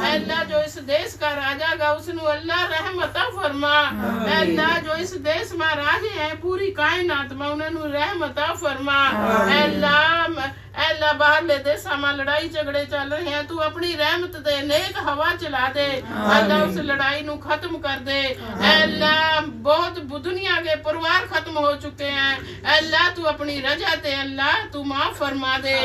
اے اللہ جو اس دیش کا راجا گا اس نو اللہ رحمت فرما اے اللہ جو اس دیش میں راجے ہیں پوری کائنات میں انہاں نو رحمت فرما اے اللہ باہرلے دیساں میں لڑائی جھگڑے چل رہے ہیں تو اپنی رحمت دے نیک ہوا چلا دے اللہ اس لڑائی نو ختم کر دے اے اللہ بہت دنیا کے پروار ختم ہو چکے ہیں اے اللہ تو اپنی رجا تے اللہ تو معاف فرما دے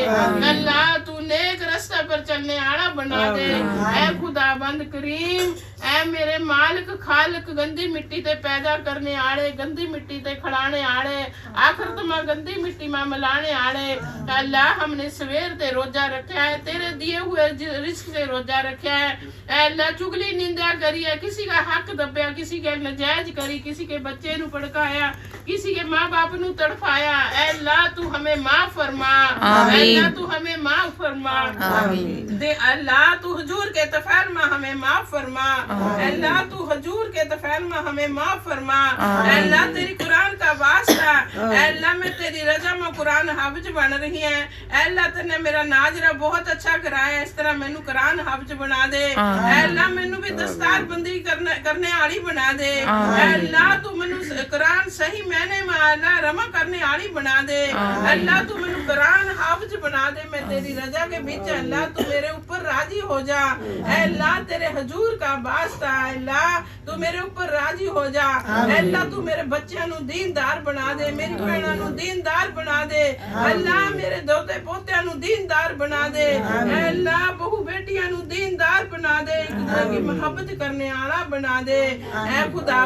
اللہ تو نیک رستہ پر چلنے آڑا بنا دے اے خدا بند کریم اے میرے مالک خالق گندی مٹی تے پیدا کرنے آڑے گندی مٹی تے کھڑانے آڑے آخرت میں گندی مٹی میں ملانے آڑے اللہ ہم نے سویر تے روجہ رکھا ہے تیرے دیے ہوئے رزق سے روجہ رکھا ہے اے اللہ چگلی نندیا کری ہے کسی کا حق دبیا کسی کے نجائز کری کسی کے بچے نو پڑکایا کسی کے ماں باپ نو تڑپایا اے اللہ تو ہمیں معاف فرما اے اللہ تو ہمیں معاف فرما دے اللہ تو حضور کے طفیل میں ہمیں معاف فرما اے اللہ تو حضور کے طفیل میں ہمیں معاف فرما اے اللہ تیری قرآن کا واسطہ اے اللہ میں تیری رضا میں قرآن حافظ بن رہی ہیں اے اللہ تنے میرا ناظرہ بہت اچھا کرایا اس طرح میں نو قرآن حافظ بنا دے اے اللہ میں نو بھی دستار بندی کرنے آڑی بنا دے اے اللہ تو میں نو قرآن صحیح معنی میں اللہ رما کرنے آڑی بنا دے اے اللہ تو میں نو قرآن حافظ بنا دے میں تیری رضا کے بیچ اللہ تو میرے اوپر راضی ہو جا اے اللہ تیرے حضور کا واسطہ اے اللہ تو میرے اوپر راضی ہو جا اے اللہ تو میرے بچیاں نو دیندار بنا دے میری بہناں نو دیندار بنا دے اللہ میرے دوتے پوتیاں نو دیندار بنا دے اے اللہ بہو بیٹیاں نو دیندار بنا دے ایک دوسرے کی محبت کرنے آڑا بنا دے اے خدا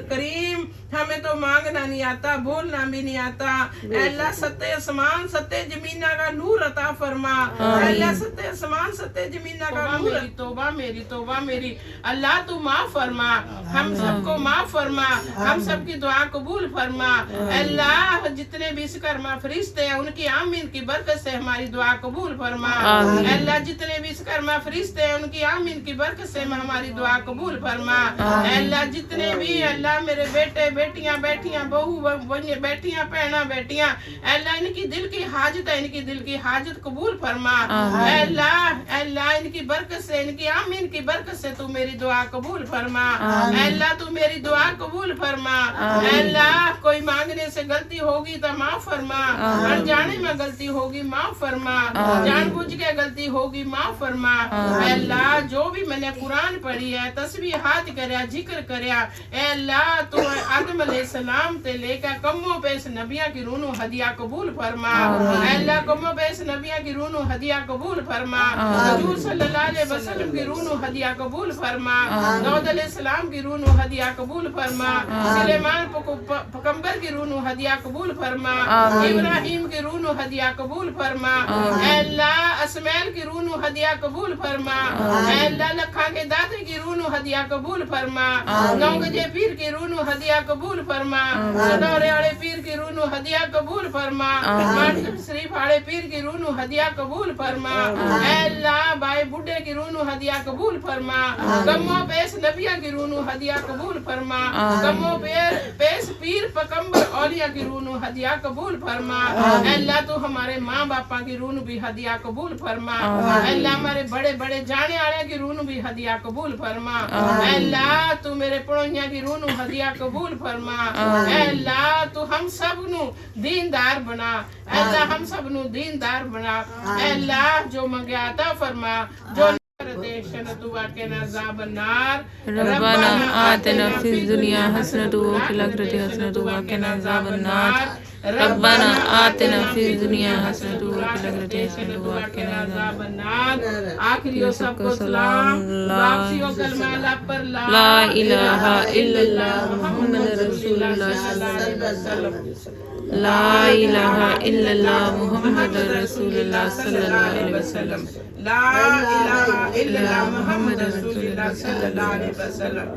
کریم ہمیں تو مانگنا نہیں آتا بولنا بھی نہیں آتا اے اللہ ستے اسمان ستے زمینہ کا نور عطا فرما اے اللہ ستے اسمان ستے زمینہ کا نور میری توبہ میری اللہ تو معاف فرما ہم سب کو معاف فرما ہم سب کی دعا قبول فرما اے اللہ جتنے بھی اس کرما فرشتے ہیں ان کی آمین کی برکت سے ہماری دعا قبول فرما اے اللہ جتنے بھی اس کرما فرشتے ہیں ان کی آمین کی برکت سے ہماری دعا قبول فرما اے اللہ جتنے بھی اللہ میرے بیٹے بیٹیاں بیٹھیاں بہو بیٹیاں پہنا بیٹیاں اے اللہ ان کی دل کی حاجت ہے ان کی دل کی حاجت قبول فرما اے اللہ ان کی برکت سے ان کی آمین کی برکت سے تو میری دعا قبول فرما اے اللہ تو میری دعا قبول فرما اے اللہ کوئی مانگنے سے غلطی ہوگی تو معاف فرما انجانے میں غلطی ہوگی معاف فرما جان بوجھ کے غلطی ہوگی معاف فرما اے اللہ جو بھی میں نے قرآن پڑھی ہے تسبیحات کریا ذکر کریا اے اللہ تو آدم علیہ السلام تے لے کے کموں پہ اس نبیاں کی رونو ہدیہ قبول فرما اے اللہ کموں پہ اس نبیاں کی رونو ہدیہ قبول فرما حضور صلی اللہ علیہ وسلم کی رونو ہدیہ قبول فرما داؤد علیہ السلام کی رونو ہدیہ قبول فرما سلیمان پیغمبر کی رونو ہدیہ قبول فرما ابراہیم کی رونو ہدیہ قبول فرما اے اللہ اسماعیل کی رونو ہدیہ قبول فرما اے اللہ لکھا کے دادے کی رونو ہدیہ قبول فرما نونگجے پیر کی رونو ہدیہ قبول فرما سدورے والے پیر کی رونو ہدیہ قبول فرما مانسب شریف والے پیر کی رونو ہدیہ قبول فرما اے اللہ بھائی بڈھے کی رونو ہدیہ قبول فرما گمو پیس نبیہ کی رونو ہدیہ قبول فرما گمو پیس پیر پیغمبر اولیاء کی رونو ہدیہ قبول فرما اے اللہ تو ہمارے ماں باپا کی رونو بھی ہدیہ قبول فرما اے اللہ ہمارے بڑے بڑے جانے والے کی رونو بھی ہدیہ قبول فرما اے اللہ تو میرے پڑوئیاں کی رونو ہدیہ قبول فرما اے اللہ تو ہم سب نو دیندار بنا اے اللہ ہم سب نو دیندار بنا اے اللہ جو منگیا عطا فرما جو ربنا آتنا فی الدنیا حسنۃ وفی الآخرۃ حسنۃ وقنا عذاب النار ربنا آتنا فی الدنیا حسنۃ وفی الآخرۃ حسنۃ وقنا عذاب النار آخری سب کو سلام واپسیوں کلمہ اللہ پر لا الہ الا اللہ محمد رسول اللہ صلی اللہ علیہ وسلم لا الہ الا اللہ محمد رسول اللہ صلی اللہ علیہ وسلم لا الہ الا اللہ محمد رسول اللہ صلی اللہ علیہ وسلم